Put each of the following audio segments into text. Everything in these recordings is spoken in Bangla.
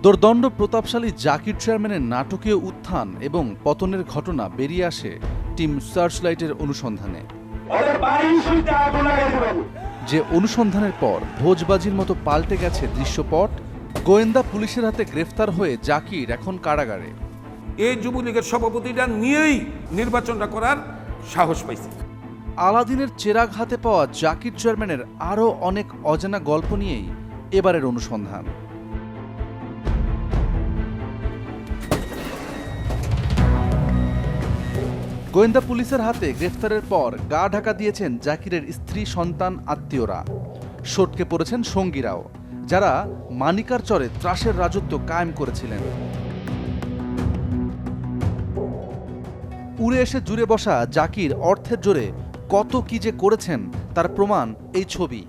দোর্দণ্ড প্রতাপশালী জাকির চেয়ারম্যানের নাটকীয় উত্থান এবং পতনের ঘটনা বেরিয়ে আসে টিম সার্চলাইটের অনুসন্ধানে। যে অনুসন্ধানের পর ভোজবাজির মতো পাল্টে গেছে দৃশ্যপট। গোয়েন্দা পুলিশের হাতে গ্রেফতার হয়ে জাকির এখন কারাগারে। এই যুবলীগের সভাপতিটা নিয়েই নির্বাচনটা করার সাহস পাইছে। আলাদিনের চেরাগ হাতে পাওয়া জাকির চেয়ারম্যানের আরও অনেক অজানা গল্প নিয়েই এবারের অনুসন্ধান। গোয়েন্দা পুলিশের হাতে গ্রেফতারের পর গা ঢাকা দিয়েছেন জাকিরের স্ত্রী, সন্তান, আত্মীয়রা। সটকে পড়েছেন সঙ্গীরাও, যারা মানিকার চরে ত্রাসের রাজত্ব কায়েম করেছিলেন। উড়ে এসে জুড়ে বসা জাকির অর্থের জোরে কত কি যে করেছেন তার প্রমাণ এই ছবি।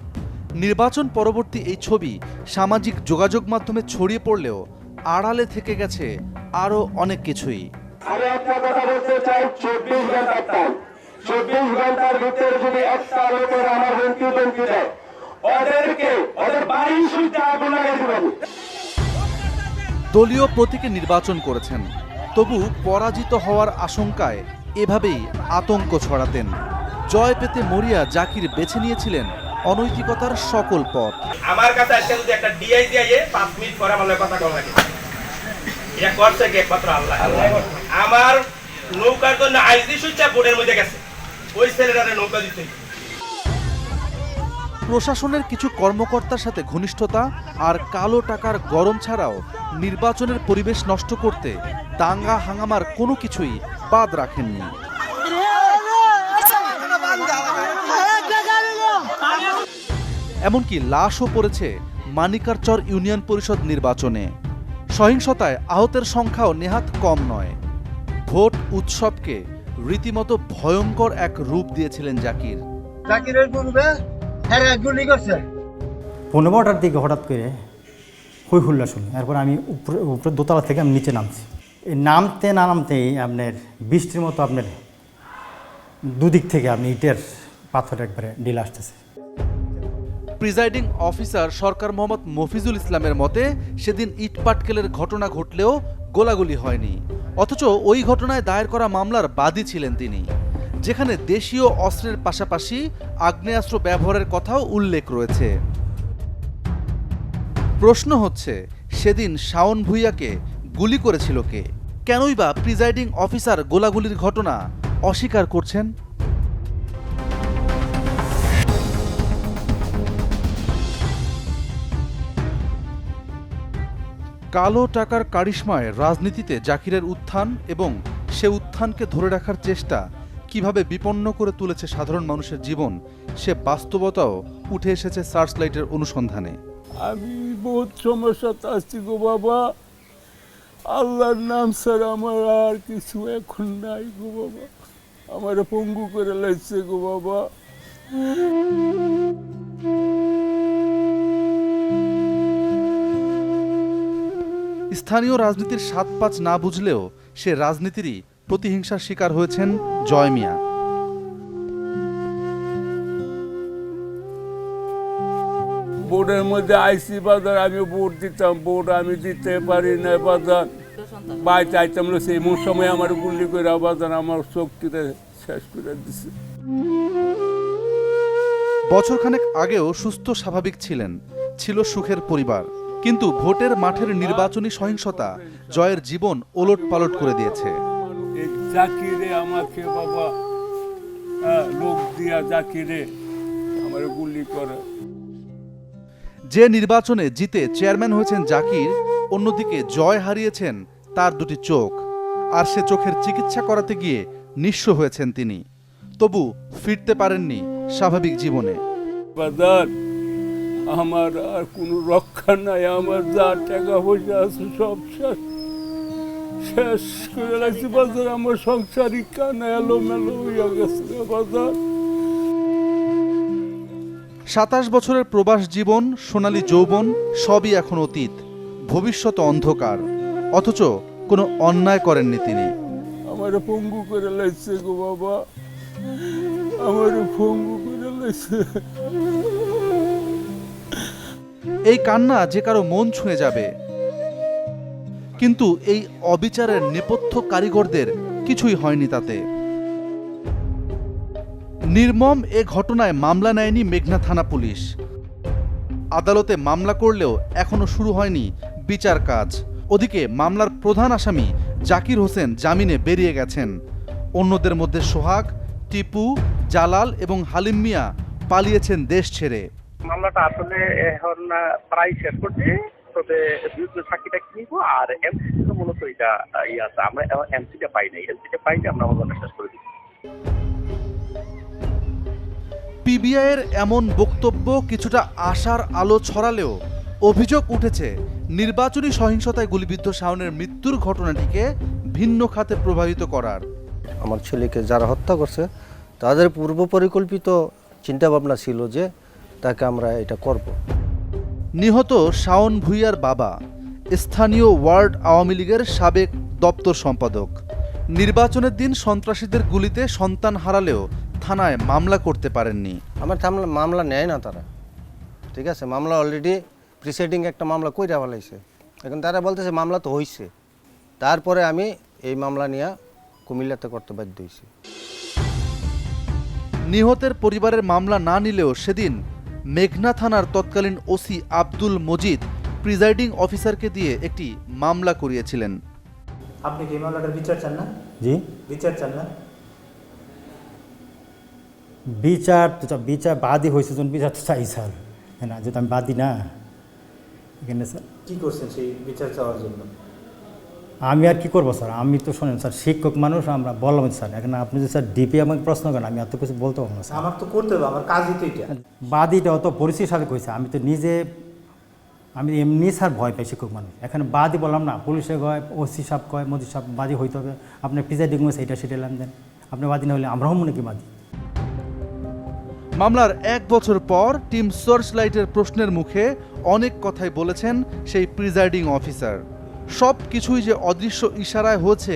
নির্বাচন পরবর্তী এই ছবি সামাজিক যোগাযোগ মাধ্যমে ছড়িয়ে পড়লেও আড়ালে থেকে গেছে আরও অনেক কিছুই। আমি একটা কথা বলতে চাই, 24 ঘন্টার 24 ঘন্টার ভিতরে যদি একটা লোকের আমার হুমকি দেয়, ওদের বাড়ি শুনতে আগুন লাগাই দেবেন। দলীয় প্রতীকে নির্বাচন করেছেন, তবু পরাজিত হওয়ার আশঙ্কায় এভাবেই আতঙ্ক ছড়াতেন। জয় পেতে মরিয়া জাকির বেছে নিয়েছিলেন অনৈতিকতার সকল পথ। আমার কাছে আসলে যদি একটা ডিআই দিয়ে 5 মিনিট পরে আমার কথা কল লাগে, এটা করছে কি একমাত্র আল্লাহ। আমার নৌকার জন্য আইজি সুইচা বোর্ডের মধ্যে গেছে, ওই ছেলেটারে নৌকা দিতে। প্রশাসনের কিছু কর্মকর্তার সাথে ঘনিষ্ঠতা আর কালো টাকার গরম ছাড়াও নির্বাচনের পরিবেশ নষ্ট করতে দাঙ্গা হাঙ্গামার কোনো কিছুই বাদ রাখেননি। এমনকি লাশও পড়েছে মানিকারচর ইউনিয়ন পরিষদ নির্বাচনে। সহিংসতায় আহতের সংখ্যাও নেহাত কম নয়। ভোট উৎসবকে রীতিমতো ভয়ঙ্কর এক রূপ দিয়েছিলেন জাকির। জাকিরের পূর্বে গুলি করছে। 15টার দিকে হঠাৎ করে হই হুল্লা শুনি। এরপর আমি উপরে দোতলা থেকে আমি নিচে নামছি। এই নামতে না নামতেই আপনার বৃষ্টির মতো আপনার দুদিক থেকে আপনি ইটের পাথর একবারে ঢিল আসতেছে। প্রিজাইডিং অফিসার সরকার মোহাম্মদ মফিজুল ইসলামের মতে সেদিন ইটপাটকেলের ঘটনা ঘটলেও গোলাগুলি হয়নি, অথচ ওই ঘটনায় দায়ের করা মামলার বাদী ছিলেন তিনি, যেখানে দেশীয় অস্ত্রের পাশাপাশি আগ্নেয়াস্ত্র ব্যবহারের কথাও উল্লেখ রয়েছে। প্রশ্ন হচ্ছে, সেদিন শাওন ভূঁইয়াকে গুলি করেছিল কে? কেনই বা প্রিজাইডিং অফিসার গোলাগুলির ঘটনা অস্বীকার করছেন? কালো টাকার কারিশমায় রাজনীতিতে জাকিরের উত্থান এবং সে উত্থানকে ধরে রাখার চেষ্টা কিভাবে বিপন্ন করে তুলেছে সাধারণ মানুষের জীবন, সে বাস্তবতাও উঠে এসেছে সার্চলাইটের অনুসন্ধানে। আমি বহুত সমস্যাতে আছি গো বাবা, আল্লাহর নাম ছাড়া আমার আর কিছু এখন নাই গো বাবা। আমার পঙ্গু করে লাগছে গো বাবা। স্থানীয় রাজনীতির ৭-৫ না বুঝলেও সে রাজনীতিরই প্রতিহিংসার শিকার হয়েছেন জয় মিয়া। বোর্ডের মধ্যে আইসি বাজার, আমি ভোট দিতাম, ভোট আমি দিতে পারি না বাজার। বাইতে আইতাম সেই সময় আমার গুলি করে বাজার আমার শক্তিতে শেষ করে দিছে। বছরখানেক আগেও সুস্থ স্বাভাবিক ছিলেন, ছিল সুখের পরিবার, কিন্তু ভোটের মাঠের নির্বাচনী সহিংসতা জয়ের জীবন ওলট পালট করে দিয়েছে। জাকিরে আমাকে বাবা লোক দিয়া জাকিরে আমার গুলি করে। যে নির্বাচনে জিতে চেয়ারম্যান হয়েছেন জাকির, অন্যদিকে জয় হারিয়েছেন তার দুটি চোখ, আর সে চোখের চিকিৎসা করাতে গিয়ে নিঃস্ব হয়েছেন তিনি। তবু ফিরতে পারেননি স্বাভাবিক জীবনে। বাজার আমার আর কোনো রক্ষা নাই, আমার যা টাকা পয়সা আছে সব শেষ করে রাখছি বাজার। আমার সংসারই কানা এলোমেলো হইয়া গেছে বাজার। ২৭ বছরের প্রবাস জীবন, সোনালী যৌবন সবই এখন অতীত, ভবিষ্যৎ অন্ধকার, অথচ কোনো অন্যায় করেননি তিনি। আমার পঙ্গু করে লাগছে গো বাবা, আমার পঙ্গু করে লাগছে। এই কান্না যে কারো মন ছুঁয়ে যাবে। কিন্তু এই অবিচারের নেপথ্য কারিগরদের কিছুই হয়নি তাতে। নির্মম এ ঘটনায় মামলা নেয়নি মেঘনা থানা পুলিশ। আদালতে মামলা করলেও এখনো শুরু হয়নি বিচার কাজ। ওদিকে মামলার প্রধান আসামি জাকির হোসেন জামিনে বেরিয়ে গেছেন। অন্যদের মধ্যে সোহাগ, টিপু, জালাল এবং হালিম মিয়া পালিয়েছেন দেশ ছেড়ে। মামলাটা আসলে এখন প্রায় শেষ করছি, তবে বিরুদ্ধ সাক্ষীটা কিনবো আর এমসি তো মূলত এটা আছে, আমরা এমসিটা পাই নাই, এমসিটা পাইলে আমরা মামলাটা শেষ করে দিই। পিবিআইয়ের এমন বক্তব্য কিছুটা আশার আলো ছড়ালেও অভিযোগ উঠেছে নির্বাচনী সহিংসতায় গুলিবিদ্ধ শাওনের মৃত্যুর ঘটনাটিকে ভিন্ন খাতে প্রভাবিত করার। আমার ছেলেকে যারা হত্যা করছে তাদের পূর্ব পরিকল্পিত চিন্তাভাবনা ছিল যে তাকে আমরা এটা করব। নিহত শাওন ভূঁইয়ার বাবা স্থানীয় ওয়ার্ড আওয়ামী লীগের সাবেক দপ্তর সম্পাদক। নির্বাচনের দিন সন্ত্রাসীদের গুলিতে সন্তান হারালেও থানায় মামলা করতে পারেননি। আমার মামলা নেয় না তারা, ঠিক আছে, মামলা অলরেডি প্রিসাইডিং একটা মামলা কইরা ফেলাইছে। এখন তারা বলতেছে মামলা তো হয়েছে, তারপরে আমি এই মামলা নিয়ে কুমিল্লাতে করতে বাধ্য হয়েছি। নিহতের পরিবারের মামলা না নিলেও সেদিন মেঘনা থানার তৎকালীন ওসি আব্দুল মজিদ প্রিজাইডিং অফিসারকে দিয়ে একটি মামলা করিয়েছিলেন। আপনি কি মামলাটার বিচার চান না? জি, বিচার চান না? বিচার বাদী হয়েছে, যখন বিচার তো চাই স্যার, হ্যাঁ না, যেহেতু আমি বাদী না এখানে স্যার। কি করছেন সেই বিচার চাওয়ার জন্য? আমি আর কি করবো স্যার, আমি তো শোনেন স্যার, শিক্ষক মানুষ আমরা বললাম স্যার। এখন আপনি যদি স্যার ডিপি আমাকে প্রশ্ন করেন, আমি এত কিছু বলতে পারবো না স্যার। আমার তো করতে হবে, আমার কাজই তো এটা। বাদীটা অত পরিস্থিতির সাথে কইছে, আমি তো নিজে আমি এমনি স্যার ভয় পাই শিক্ষক মানুষ। এখানে বাদী বললাম না, পুলিশে কয়, ওসি সাহেব কয়, মজিদ সাহেব বাদী হইতে হবে, আপনি প্রিজাইডিং হয়েছে এটা সেটা দেন, আপনি বাদী না হলে আমরাও মনে কি বাদী। মামলার 1 বছর পর টিম সার্চ লাইটের প্রশ্নের মুখে অনেক কথাই বলেছেন সেই প্রিজাইডিং অফিসার। সব কিছুই যে অদৃশ্য ইশারায় হয়েছে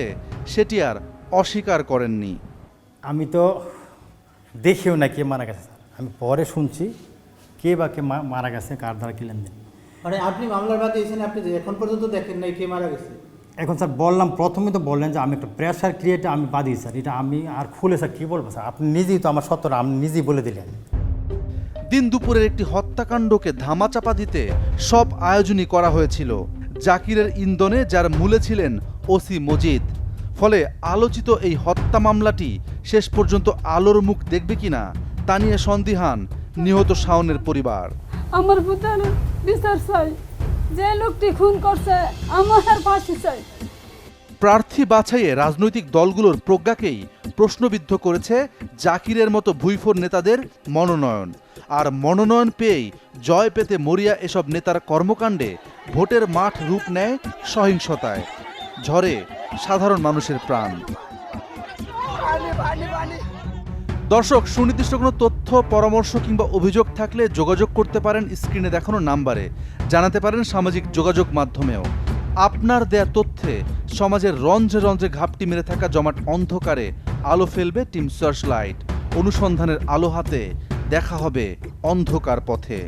সেটি আর অস্বীকার করেননি। আমি তো দেখিও না কে মারা গেছে স্যার, আমি পরে শুনছি কে বা কে মারা গেছে, কার দ্বারা কি লেনদেন। মানে আপনি মামলার বাদী হয়েছেন, আপনি এখন পর্যন্ত দেখেন নাই কে মারা গেছে? এখন স্যার বললাম, প্রথমে তো বললেন যে আমি একটা প্রেশার ক্রিয়েটে আমি বাদী স্যার, এটা আমি আর খুলে স্যার কী বলবো স্যার, আপনি নিজেই তো আমার সত্যটা আপনি নিজেই বলে দিলেন। দিন দুপুরের একটি হত্যাকাণ্ডকে ধামাচাপা দিতে সব আয়োজনই করা হয়েছিল জাকিরের ইন্ধনে, যার মূলে ছিলেন ওসি মজিদ। ফলে আলোচিত এই হত্যা মামলাটি শেষ পর্যন্ত আলোর মুখ দেখবে কিনা তা নিয়ে সন্দিহান নিহত শাওনের পরিবার। আমার পুত্রের বিচার চাই, যে লোকটি খুন করছে আমার ফাঁসি চাই। প্রার্থী বাছাইয়ে রাজনৈতিক দলগুলোর প্রজ্ঞাকেই প্রশ্নবিদ্ধ করেছে জাকিরের মতো ভুইফোর নেতাদের মনোনয়ন। আর মনোনয়ন পেয়েই জয় পেতে মরিয়া এসব নেতার কর্মকাণ্ডে ভোটের মাঠ রূপ নেয় সহিংসতায়, ঝরে সাধারণ মানুষের প্রাণ। দর্শক, সুনির্দিষ্ট কোনো তথ্য, পরামর্শ কিংবা অভিযোগ থাকলে যোগাযোগ করতে পারেন স্ক্রিনে দেখানো নাম্বারে, জানাতে পারেন সামাজিক যোগাযোগ মাধ্যমেও। আপনার দেয়া তথ্যে সমাজের রঞ্জে রঞ্জে ঘাপটি মেরে থাকা জমাট অন্ধকারে আলো ফেলবে টিম সার্চ লাইট। অনুসন্ধানের আলো হাতে দেখা হবে অন্ধকার পথে।